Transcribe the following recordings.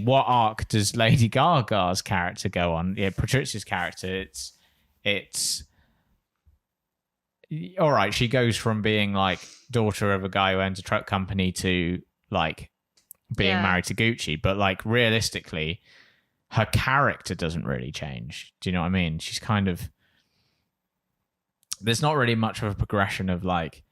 what arc does Lady Gaga's character go on? Yeah, Patrizia's character. It's all right. She goes from being like daughter of a guy who owns a truck company to like being married to Gucci, but like realistically, her character doesn't really change. Do you know what I mean? She's kind of, there's not really much of a progression of like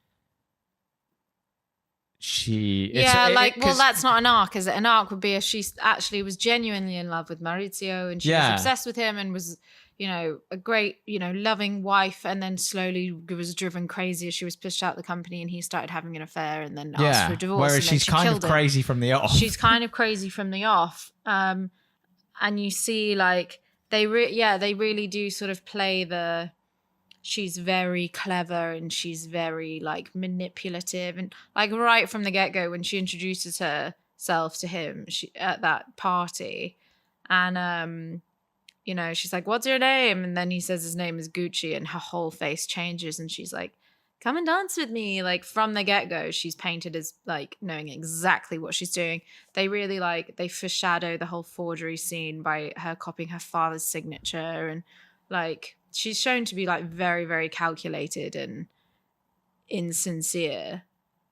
well, that's not an arc, is it? An arc would be if she actually was genuinely in love with Maurizio and she was obsessed with him and was, you know, a great, you know, loving wife, and then slowly was driven crazy as she was pushed out of the company and he started having an affair and then asked for a divorce. Whereas she's kind of crazy from the off. She's kind of crazy from the off. And you see like they really do sort of play the, she's very clever and she's very like manipulative, and like right from the get-go when she introduces herself to him at that party, and you know, she's like, what's your name? And then he says his name is Gucci and her whole face changes and she's like, come and dance with me. Like from the get-go, she's painted as like knowing exactly what she's doing. They really like, they foreshadow the whole forgery scene by her copying her father's signature, and like she's shown to be like very, very calculated and insincere.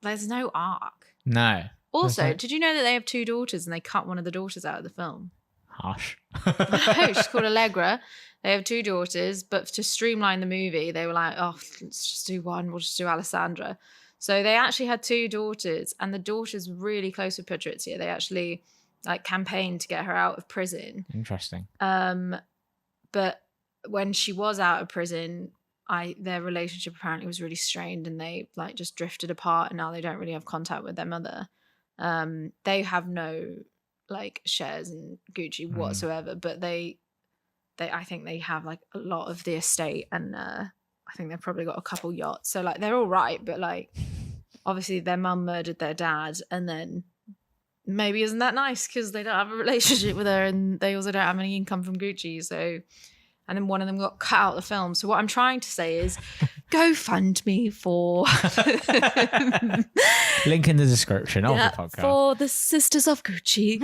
There's no arc. No. Also, did you know that they have 2 daughters and they cut one of the daughters out of the film? Harsh. No, she's called Allegra. They have 2 daughters, but to streamline the movie, they were like, oh, let's just do one. We'll just do Alessandra. So they actually had 2 daughters, and the daughter's really close with Patrizia. They actually like campaigned to get her out of prison. Interesting. But when she was out of prison, their relationship apparently was really strained, and they like just drifted apart, and now they don't really have contact with their mother. They have no like shares in Gucci whatsoever, but I think they have like a lot of the estate, and I think they've probably got a couple yachts, so like they're all right, but like obviously their mum murdered their dad, and then maybe isn't that nice because they don't have a relationship with her, and they also don't have any income from Gucci, so, and then one of them got cut out of the film. So what I'm trying to say is go fund me for link in the description of the podcast for the Sisters of Gucci.